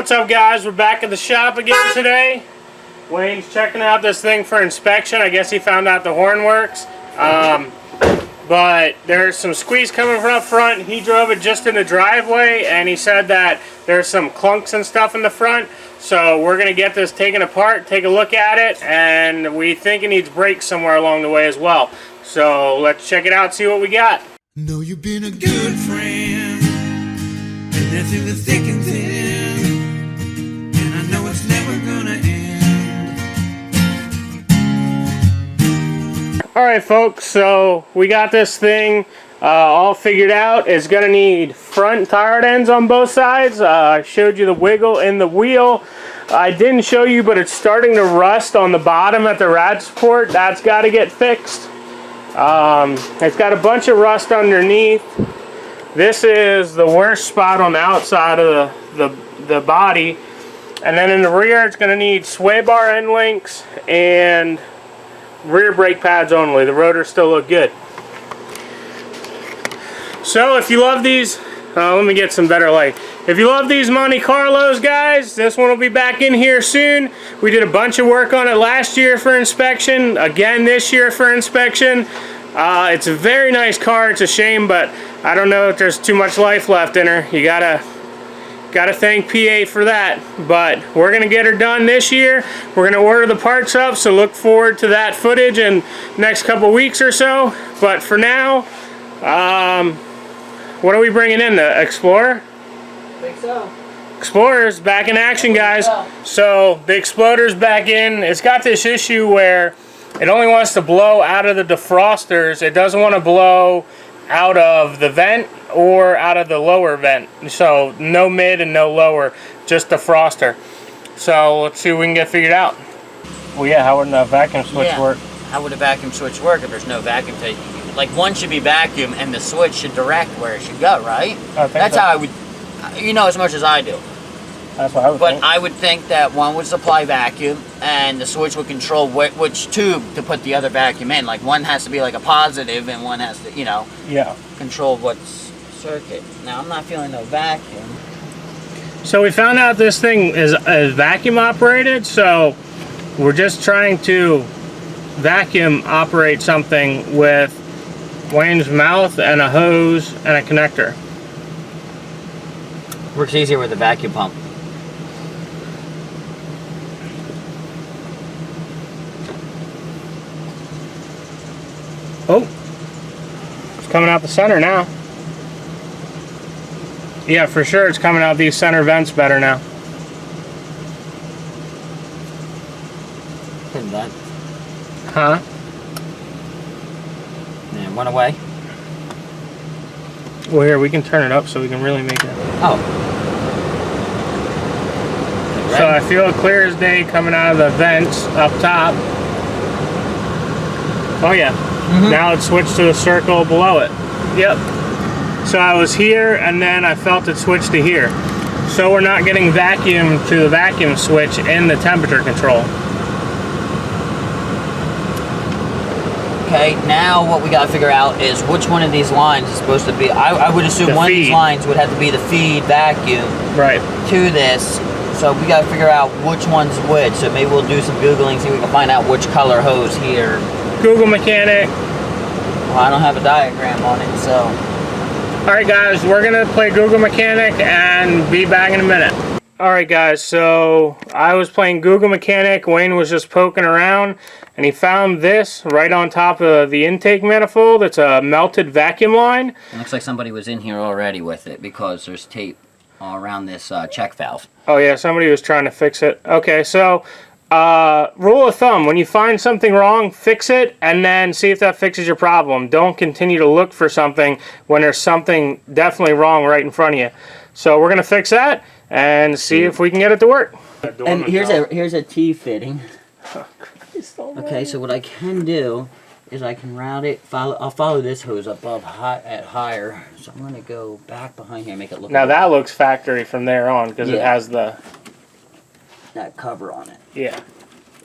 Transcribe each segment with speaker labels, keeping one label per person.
Speaker 1: What's up, guys? We're back at the shop again today. Wayne's checking out this thing for inspection. I guess he found out the horn works. But there's some squeeze coming from up front. He drove it just in the driveway, and he said that there's some clunks and stuff in the front. So we're going to get this taken apart, take a look at it, and we think it needs brakes somewhere along the way as well. So let's check it out, see what we got.
Speaker 2: Know you've been a good friend, and that's in the thick and thin, and I know it's never gonna end.
Speaker 1: Alright folks, so we got this thing all figured out. It's going to need front tire ends on both sides. I showed you the wiggle in the wheel. I didn't show you, but it's starting to rust on the bottom at the rad support. That's got to get fixed. It's got a bunch of rust underneath. This is the worst spot on the outside of the body. And then in the rear, it's going to need sway bar end links and rear brake pads only. The rotors still look good. So if you love these, let me get some better light. If you love these Monte Carlos, guys, this one will be back in here soon. We did a bunch of work on it last year for inspection, again this year for inspection. It's a very nice car. It's a shame, but I don't know if there's too much life left in her. You gotta thank PA for that. But we're gonna get her done this year. We're gonna order the parts up, so look forward to that footage in next couple weeks or so. But for now, what are we bringing in? The Explorer?
Speaker 3: I think so.
Speaker 1: Explorer's back in action, guys. So the Exploder's back in. It's got this issue where it only wants to blow out of the defrosters. It doesn't want to blow out of the vent or out of the lower vent. So no mid and no lower, just defroster. So let's see what we can get figured out. Well, yeah, how would the vacuum switch work?
Speaker 3: How would a vacuum switch work if there's no vacuum tape? Like, one should be vacuum and the switch should direct where it should go, right? That's how I would, you know as much as I do.
Speaker 1: That's what I would think.
Speaker 3: But I would think that one would supply vacuum and the switch would control which tube to put the other vacuum in. Like, one has to be like a positive and one has to, you know, control what's circuit. Now, I'm not feeling no vacuum.
Speaker 1: So we found out this thing is vacuum operated, so we're just trying to vacuum operate something with Wayne's mouth and a hose and a connector.
Speaker 3: Works easier with a vacuum pump.
Speaker 1: Oh, it's coming out the center now. Yeah, for sure it's coming out these center vents better now.
Speaker 3: Couldn't that?
Speaker 1: Huh?
Speaker 3: Yeah, went away.
Speaker 1: Well, here, we can turn it up so we can really make it.
Speaker 3: Oh.
Speaker 1: So I feel it clear as day coming out of the vents up top. Oh yeah. Now it's switched to the circle below it. Yep. So I was here and then I felt it switch to here. So we're not getting vacuum to the vacuum switch in the temperature control.
Speaker 3: Okay, now what we got to figure out is which one of these lines is supposed to be. I would assume one of these lines would have to be the feed vacuum to this. So we got to figure out which one's which. So maybe we'll do some Googling, see if we can find out which color hose here.
Speaker 1: Google mechanic.
Speaker 3: Well, I don't have a diagram on it, so.
Speaker 1: Alright guys, we're going to play Google mechanic and be back in a minute. Alright guys, so I was playing Google mechanic. Wayne was just poking around and he found this right on top of the intake manifold. It's a melted vacuum line.
Speaker 3: It looks like somebody was in here already with it because there's tape all around this check valve.
Speaker 1: Oh yeah, somebody was trying to fix it. Okay, so rule of thumb, when you find something wrong, fix it and then see if that fixes your problem. Don't continue to look for something when there's something definitely wrong right in front of you. So we're going to fix that and see if we can get it to work.
Speaker 3: And here's a T fitting. Okay, so what I can do is I can route it. I'll follow this hose above at higher. So I'm going to go back behind here and make it look.
Speaker 1: Now that looks factory from there on because it has that
Speaker 3: cover on it.
Speaker 1: Yeah.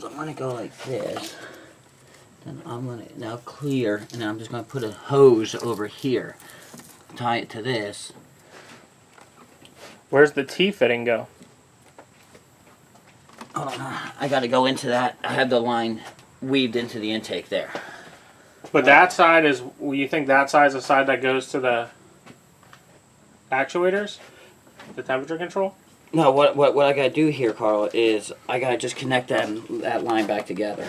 Speaker 3: So I'm going to go like this. Then I'm going to now clear, and then I'm just going to put a hose over here. Tie it to this.
Speaker 1: Where's the T fitting go?
Speaker 3: Hold on, I gotta go into that. I have the line weaved into the intake there.
Speaker 1: But that side is, you think that side is the side that goes to the actuators? The temperature control?
Speaker 3: No, what I gotta do here, Carl, is I gotta just connect that line back together.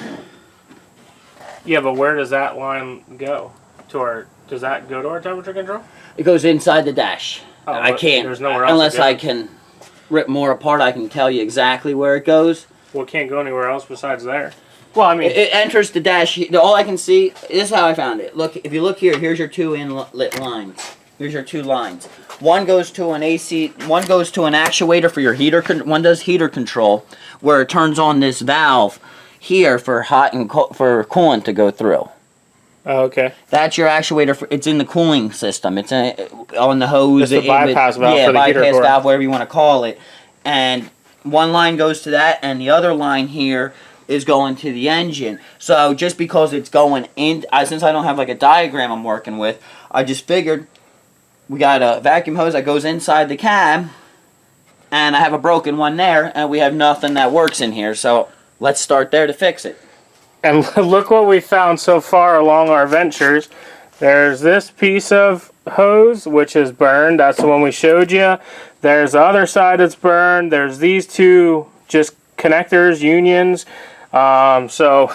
Speaker 1: Yeah, but where does that line go? Does that go to our temperature control?
Speaker 3: It goes inside the dash.
Speaker 1: Oh,
Speaker 3: I can't,
Speaker 1: there's nowhere else
Speaker 3: unless
Speaker 1: to go.
Speaker 3: I can rip more apart, I can tell you exactly where it goes.
Speaker 1: Well, it can't go anywhere else besides there. Well, I mean...
Speaker 3: It enters the dash. All I can see, this is how I found it. Look, if you look here, here's your two inlet lines. Here's your two lines. One goes to an AC, one goes to an actuator for your heater, one does heater control, where it turns on this valve here for hot and for coolant to go through.
Speaker 1: Oh, okay.
Speaker 3: That's your actuator. It's in the cooling system. It's on the hose.
Speaker 1: It's the bypass valve for the heater
Speaker 3: bypass
Speaker 1: core.
Speaker 3: valve, whatever you want to call it. And one line goes to that, and the other line here is going to the engine. So just because it's going in, since I don't have like a diagram I'm working with, I just figured we got a vacuum hose that goes inside the cab, and I have a broken one there, and we have nothing that works in here. So let's start there to fix it.
Speaker 1: And look what we found so far along our ventures. There's this piece of hose, which is burned. That's the one we showed you. There's the other side that's burned. There's these two just connectors, unions. So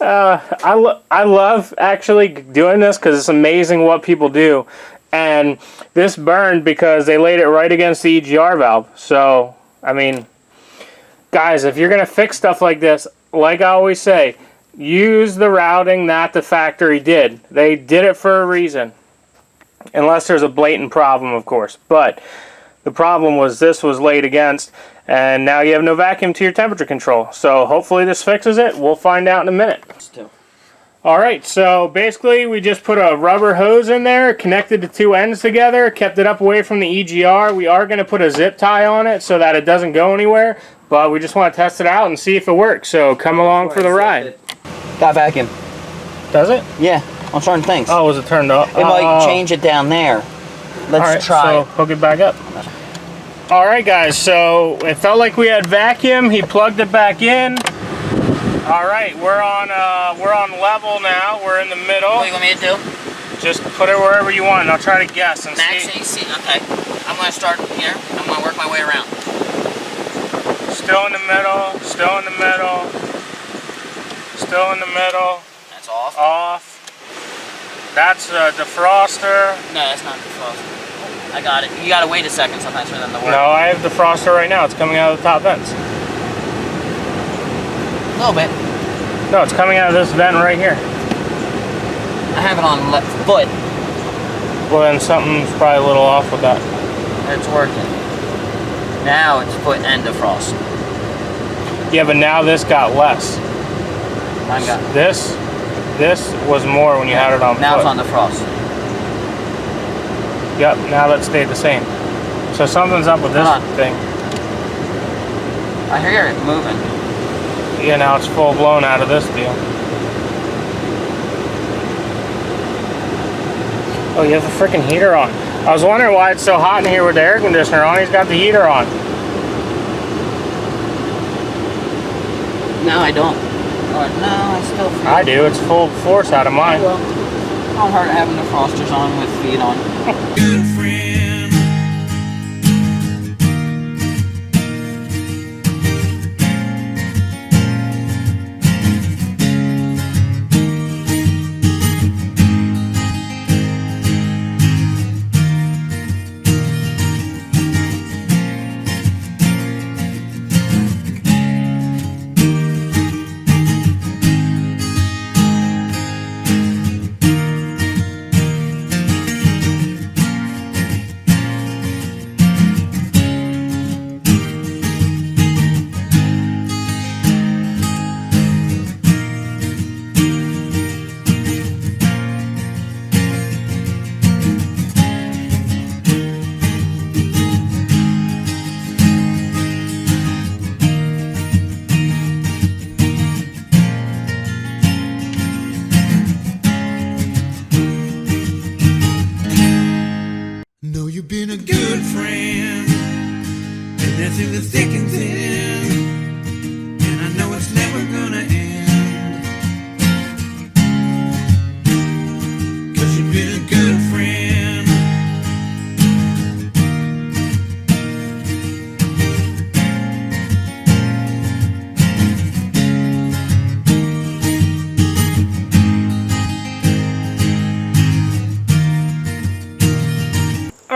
Speaker 1: I love actually doing this because it's amazing what people do. And this burned because they laid it right against the EGR valve. So, I mean, guys, if you're going to fix stuff like this, like I always say, use the routing that the factory did. They did it for a reason. Unless there's a blatant problem, of course. But the problem was this was laid against, and now you have no vacuum to your temperature control. So hopefully this fixes it. We'll find out in a minute. Alright, so basically we just put a rubber hose in there, connected the two ends together, kept it up away from the EGR. We are going to put a zip tie on it so that it doesn't go anywhere. But we just want to test it out and see if it works. So come along for the ride.
Speaker 3: Got vacuum.
Speaker 1: Does it?
Speaker 3: Yeah, on certain things.
Speaker 1: Oh, was it turned off?
Speaker 3: It might change it down there. Let's try.
Speaker 1: So hook it back up. Alright guys, so it felt like we had vacuum. He plugged it back in. Alright, we're on level now. We're in the middle.
Speaker 3: What do you want me to do?
Speaker 1: Just put it wherever you want and I'll try to guess and
Speaker 3: Max
Speaker 1: see.
Speaker 3: AC, okay. I'm going to start here. I'm going to work my way around.
Speaker 1: Still in the middle, still in the middle, still in the middle.
Speaker 3: That's off.
Speaker 1: Off. That's a defroster.
Speaker 3: No, that's not defroster. I got it. You got to wait a second sometimes for them to work.
Speaker 1: No, I have defroster right now. It's coming out of the top vents.
Speaker 3: A little bit.
Speaker 1: No, it's coming out of this vent right here.
Speaker 3: I have it on left foot.
Speaker 1: Well, then something's probably a little off with that.
Speaker 3: It's working. Now it's foot and defrost.
Speaker 1: Yeah, but now this got less.
Speaker 3: Mine got.
Speaker 1: This was more when you had it on
Speaker 3: Now
Speaker 1: foot.
Speaker 3: it's on defrost.
Speaker 1: Yep, now that stayed the same. So something's up with this thing.
Speaker 3: I hear it moving.
Speaker 1: Yeah, now it's full blown out of this deal. Oh, you have the freaking heater on. I was wondering why it's so hot in here with the air conditioner on. He's got the heater on.
Speaker 3: No, I don't. No, I still feel.
Speaker 1: I do. It's full force out of mine.
Speaker 3: Well, don't hurt having the frosters on with feet on.
Speaker 2: Good friend.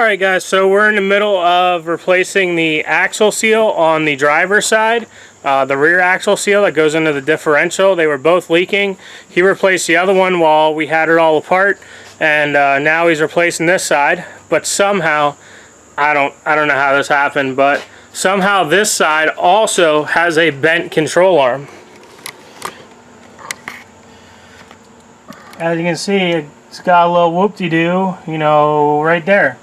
Speaker 1: Alright guys, so we're in the middle of replacing the axle seal on the driver's side. The rear axle seal that goes into the differential. They were both leaking. He replaced the other one while we had it all apart, and now he's replacing this side. But somehow, I don't know how this happened, but somehow this side also has a bent control arm. As you can see, it's got a little whoop-de-doo, you know, right there.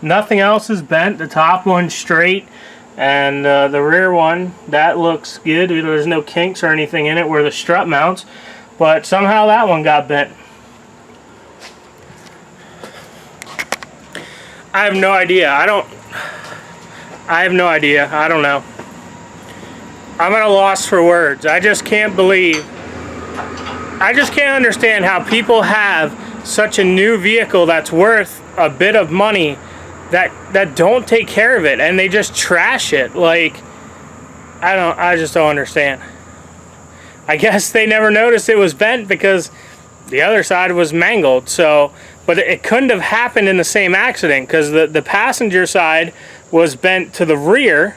Speaker 1: Nothing else is bent. The top one's straight, and the rear one, that looks good. There's no kinks or anything in it where the strut mounts, but somehow that one got bent. I have no idea. I have no idea. I don't know. I'm at a loss for words. I just can't understand how people have such a new vehicle that's worth a bit of money that don't take care of it, and they just trash it. Like, I just don't understand. I guess they never noticed it was bent because the other side was mangled. So, but it couldn't have happened in the same accident, because the passenger side was bent to the rear,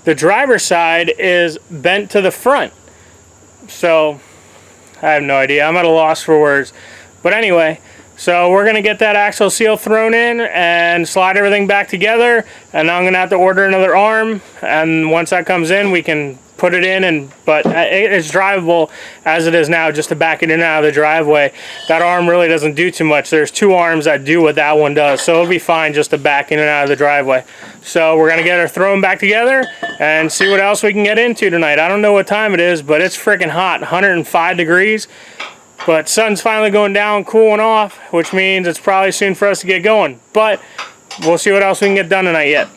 Speaker 1: the driver's side is bent to the front. So I have no idea. I'm at a loss for words. But anyway, so we're going to get that axle seal thrown in and slide everything back together, and I'm going to have to order another arm, and once that comes in we can put it in, but it's drivable as it is now, just to back it in and out of the driveway. That arm really doesn't do too much. There's two arms that do what that one does, so it'll be fine just to back in and out of the driveway. So we're going to get her thrown back together and see what else we can get into tonight. I don't know what time it is, but it's freaking hot, 105 degrees. But sun's finally going down, cooling off, which means it's probably soon for us to get going. But we'll see what else we can get done tonight yet.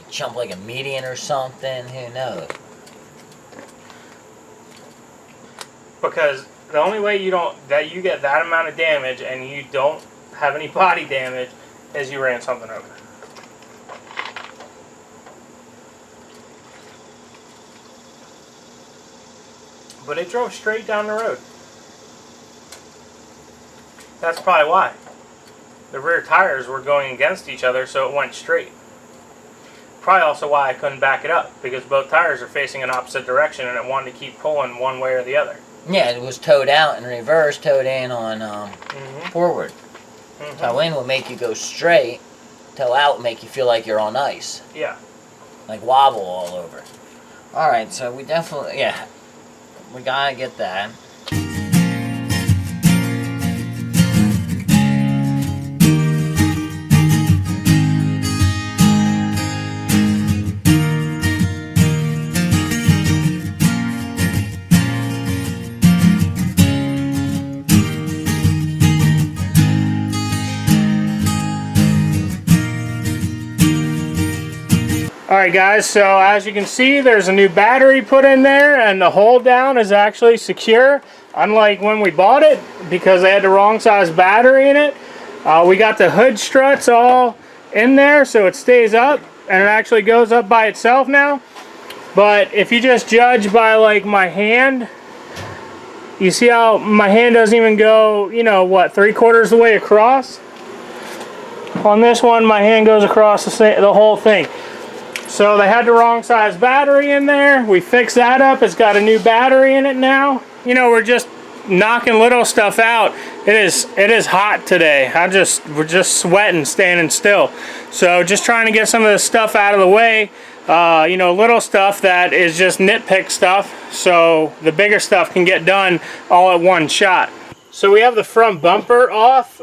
Speaker 3: Jump like a median or something, who knows?
Speaker 1: Because the only way you get that amount of damage and you don't have any body damage is you ran something over. But it drove straight down the road. That's probably why. The rear tires were going against each other, so it went straight. Probably also why I couldn't back it up, because both tires are facing an opposite direction and it wanted to keep pulling one way or the other.
Speaker 3: Yeah, it was towed out in reverse, towed in on forward. Tow in will make you go straight, tow out will make you feel like you're on ice.
Speaker 1: Yeah.
Speaker 3: Like wobble all over. Alright, so we definitely, we gotta get that.
Speaker 1: Alright guys, so as you can see, there's a new battery put in there, and the hold down is actually secure, unlike when we bought it, because they had the wrong size battery in it. We got the hood struts all in there, so it stays up, and it actually goes up by itself now. But if you just judge by like my hand, you see how my hand doesn't even go, you know, what, 3/4 of the way across? On this one, my hand goes across the whole thing. So they had the wrong size battery in there. We fixed that up. It's got a new battery in it now. You know, we're just knocking little stuff out. It is hot today. We're just sweating, standing still. So just trying to get some of this stuff out of the way. You know, little stuff that is just nitpick stuff, so the bigger stuff can get done all at one shot. So we have the front bumper off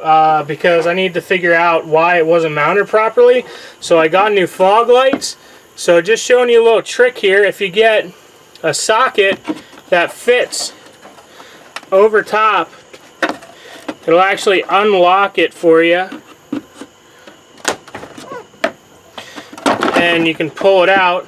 Speaker 1: because I need to figure out why it wasn't mounted properly. So I got new fog lights. So just showing you a little trick here. If you get a socket that fits over top, it'll actually unlock it for you. And you can pull it out.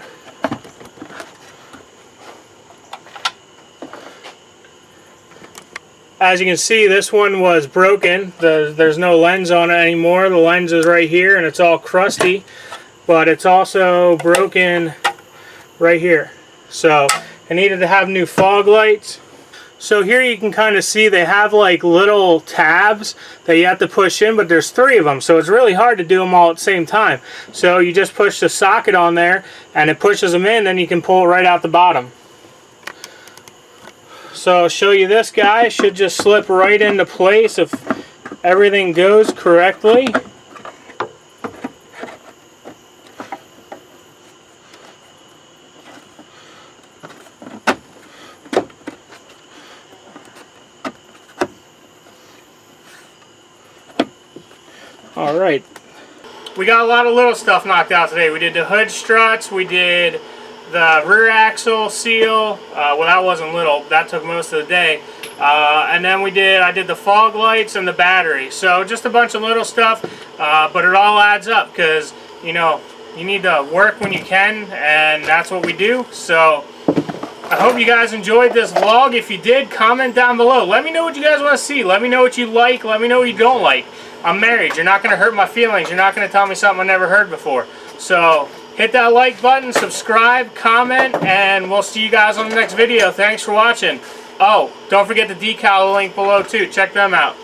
Speaker 1: As you can see, this one was broken. There's no lens on it anymore. The lens is right here and it's all crusty. But it's also broken right here. So I needed to have new fog lights. So here you can kind of see they have like little tabs that you have to push in, but there's 3 of them, so it's really hard to do them all at the same time. So you just push the socket on there and it pushes them in, then you can pull it right out the bottom. So I'll show you this guy. It should just slip right into place if everything goes correctly. Alright, we got a lot of little stuff knocked out today. We did the hood struts, we did the rear axle seal, well that wasn't little, that took most of the day, and then I did the fog lights and the battery. So just a bunch of little stuff, but it all adds up because, you know, you need to work when you can, and that's what we do. So I hope you guys enjoyed this vlog. If you did, comment down below. Let me know what you guys want to see. Let me know what you like. Let me know what you don't like. I'm married. You're not going to hurt my feelings. You're not going to tell me something I never heard before. So hit that like button, subscribe, comment, and we'll see you guys on the next video. Thanks for watching. Oh, don't forget the decal link below too. Check them out.